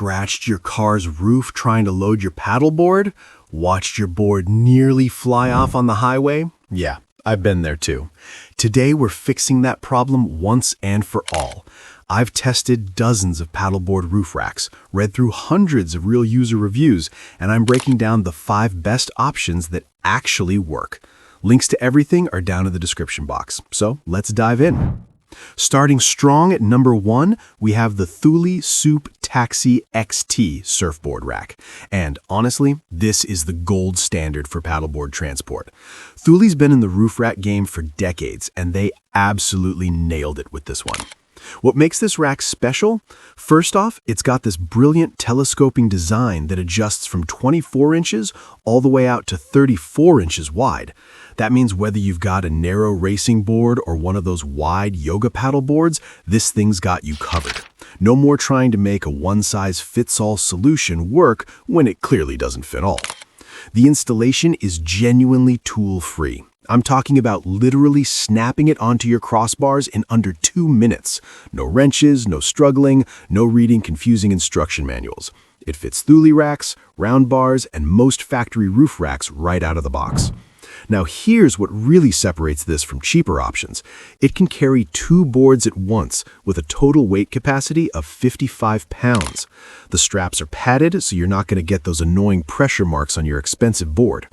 scratched your car's roof trying to load your paddleboard? Watched your board nearly fly off on the highway? Yeah, I've been there too. Today we're fixing that problem once and for all. I've tested dozens of paddleboard roof racks, read through hundreds of real user reviews, and I'm breaking down the 5 best options that actually work. Links to everything are down in the description box, so let's dive in. Starting strong at number 1, we have the Thule SUP-Taxi XT surfboard rack. And honestly, this is the gold standard for paddleboard transport. Thule's been in the roof rack game for decades, and they absolutely nailed it with this one. What makes this rack special? First off, it's got this brilliant telescoping design that adjusts from 24 inches all the way out to 34 inches wide. That means whether you've got a narrow racing board or one of those wide yoga paddle boards, this thing's got you covered. No more trying to make a one-size-fits-all solution work when it clearly doesn't fit all. The installation is genuinely tool-free. I'm talking about literally snapping it onto your crossbars in under 2 minutes. No wrenches, no struggling, no reading confusing instruction manuals. It fits Thule racks, round bars, and most factory roof racks right out of the box. Now here's what really separates this from cheaper options. It can carry 2 boards at once with a total weight capacity of 55 pounds. The straps are padded, so you're not going to get those annoying pressure marks on your expensive board.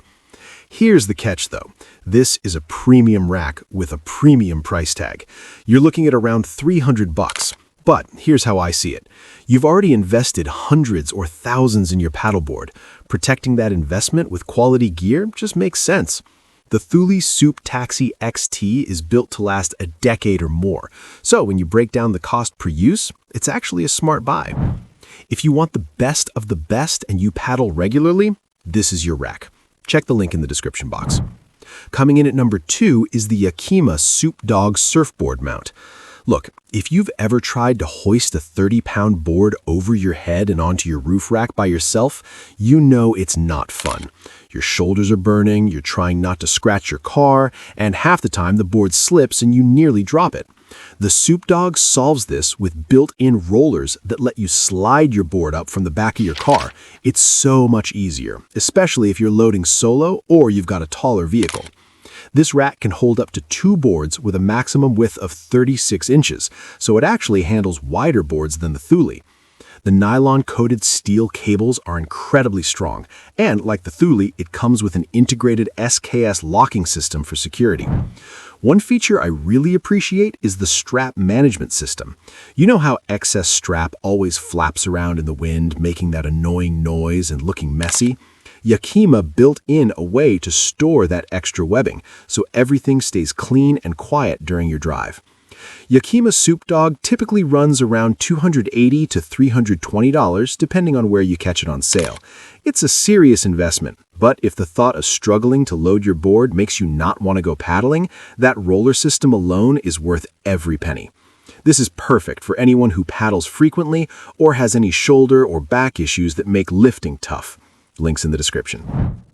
Here's the catch though. This is a premium rack with a premium price tag. You're looking at around $300. But here's how I see it. You've already invested hundreds or thousands in your paddleboard. Protecting that investment with quality gear just makes sense. The Thule SUP-Taxi XT is built to last a decade or more. So when you break down the cost per use, it's actually a smart buy. If you want the best of the best and you paddle regularly, this is your rack. Check the link in the description box. Coming in at number 2 is the Yakima SUP-Dawg surfboard mount. Look, if you've ever tried to hoist a 30-pound board over your head and onto your roof rack by yourself, you know it's not fun. Your shoulders are burning, you're trying not to scratch your car, and half the time the board slips and you nearly drop it. The SUP-Dawg solves this with built-in rollers that let you slide your board up from the back of your car. It's so much easier, especially if you're loading solo or you've got a taller vehicle. This rack can hold up to 2 boards with a maximum width of 36 inches, so it actually handles wider boards than the Thule. The nylon-coated steel cables are incredibly strong, and like the Thule, it comes with an integrated SKS locking system for security. One feature I really appreciate is the strap management system. You know how excess strap always flaps around in the wind, making that annoying noise and looking messy? Yakima built in a way to store that extra webbing, so everything stays clean and quiet during your drive. Yakima SUP-Dawg typically runs around $280 to $320 depending on where you catch it on sale. It's a serious investment, but if the thought of struggling to load your board makes you not want to go paddling, that roller system alone is worth every penny. This is perfect for anyone who paddles frequently or has any shoulder or back issues that make lifting tough. Links in the description.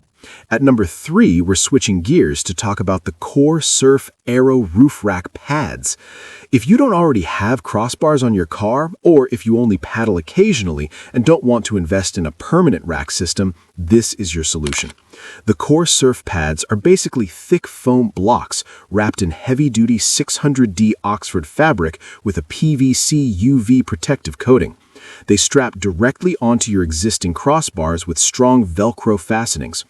At number 3, we're switching gears to talk about the Core Surf Aero roof rack pads. If you don't already have crossbars on your car, or if you only paddle occasionally and don't want to invest in a permanent rack system, this is your solution. The Core Surf pads are basically thick foam blocks wrapped in heavy-duty 600D Oxford fabric with a PVC UV protective coating. They strap directly onto your existing crossbars with strong Velcro fastenings.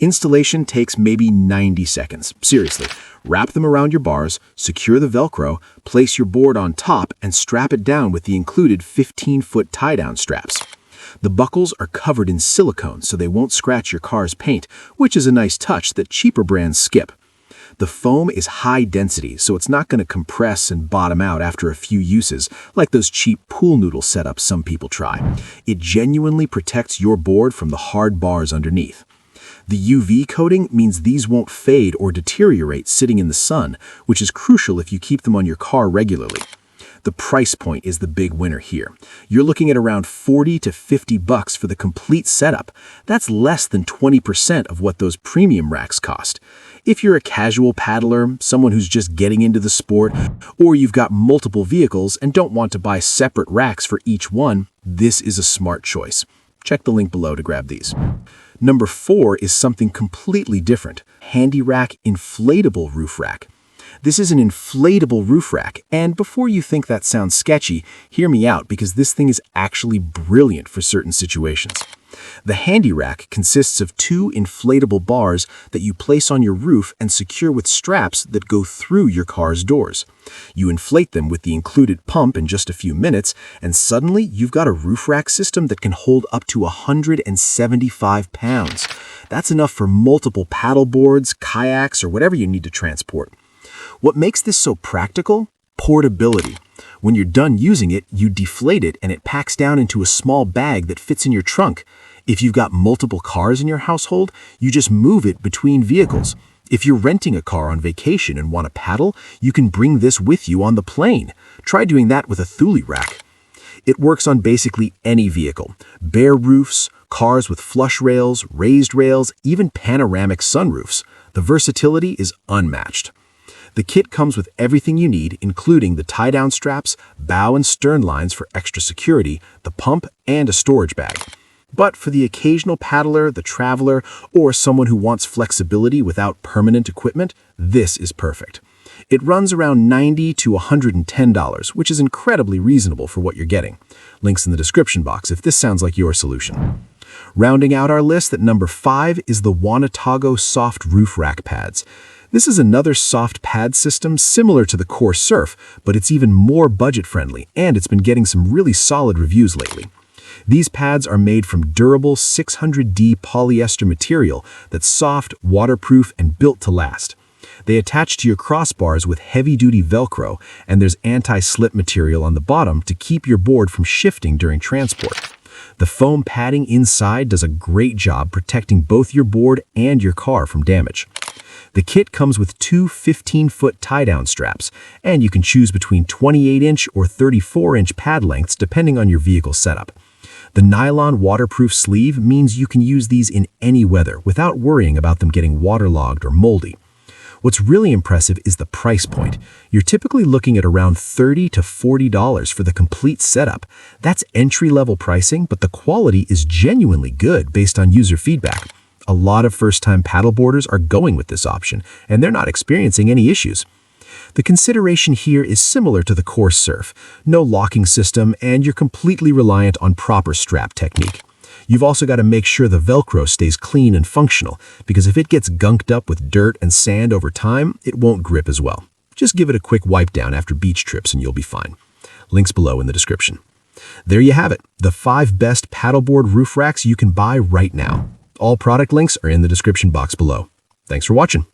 Installation takes maybe 90 seconds. Seriously, wrap them around your bars, secure the Velcro, place your board on top, and strap it down with the included 15-foot tie-down straps. The buckles are covered in silicone so they won't scratch your car's paint, which is a nice touch that cheaper brands skip. The foam is high density, so it's not going to compress and bottom out after a few uses, like those cheap pool noodle setups some people try. It genuinely protects your board from the hard bars underneath. The UV coating means these won't fade or deteriorate sitting in the sun, which is crucial if you keep them on your car regularly. The price point is the big winner here. You're looking at around $40 to $50 for the complete setup. That's less than 20% of what those premium racks cost. If you're a casual paddler, someone who's just getting into the sport, or you've got multiple vehicles and don't want to buy separate racks for each one, this is a smart choice. Check the link below to grab these. Number 4 is something completely different. HandiRack Inflatable Roof Rack. This is an inflatable roof rack, and before you think that sounds sketchy, hear me out because this thing is actually brilliant for certain situations. The HandiRack consists of 2 inflatable bars that you place on your roof and secure with straps that go through your car's doors. You inflate them with the included pump in just a few minutes, and suddenly you've got a roof rack system that can hold up to 175 pounds. That's enough for multiple paddleboards, kayaks, or whatever you need to transport. What makes this so practical? Portability. When you're done using it, you deflate it and it packs down into a small bag that fits in your trunk. If you've got multiple cars in your household, you just move it between vehicles. If you're renting a car on vacation and want to paddle, you can bring this with you on the plane. Try doing that with a Thule rack. It works on basically any vehicle. Bare roofs, cars with flush rails, raised rails, even panoramic sunroofs. The versatility is unmatched. The kit comes with everything you need, including the tie-down straps, bow and stern lines for extra security, the pump, and a storage bag. But for the occasional paddler, the traveler, or someone who wants flexibility without permanent equipment, this is perfect. It runs around $90 to $110, which is incredibly reasonable for what you're getting. Links in the description box if this sounds like your solution. Rounding out our list at number 5 is the WONITAGO Soft Roof Rack Pads. This is another soft pad system similar to the Core Surf, but it's even more budget-friendly, and it's been getting some really solid reviews lately. These pads are made from durable 600D polyester material that's soft, waterproof, and built to last. They attach to your crossbars with heavy-duty Velcro, and there's anti-slip material on the bottom to keep your board from shifting during transport. The foam padding inside does a great job protecting both your board and your car from damage. The kit comes with 2 15-foot tie-down straps, and you can choose between 28-inch or 34-inch pad lengths depending on your vehicle setup. The nylon waterproof sleeve means you can use these in any weather without worrying about them getting waterlogged or moldy. What's really impressive is the price point. You're typically looking at around $30 to $40 for the complete setup. That's entry-level pricing, but the quality is genuinely good based on user feedback. A lot of first-time paddleboarders are going with this option, and they're not experiencing any issues. The consideration here is similar to the Core Surf. No locking system, and you're completely reliant on proper strap technique. You've also got to make sure the Velcro stays clean and functional, because if it gets gunked up with dirt and sand over time, it won't grip as well. Just give it a quick wipe down after beach trips and you'll be fine. Links below in the description. There you have it, the 5 best paddleboard roof racks you can buy right now. All product links are in the description box below. Thanks for watching.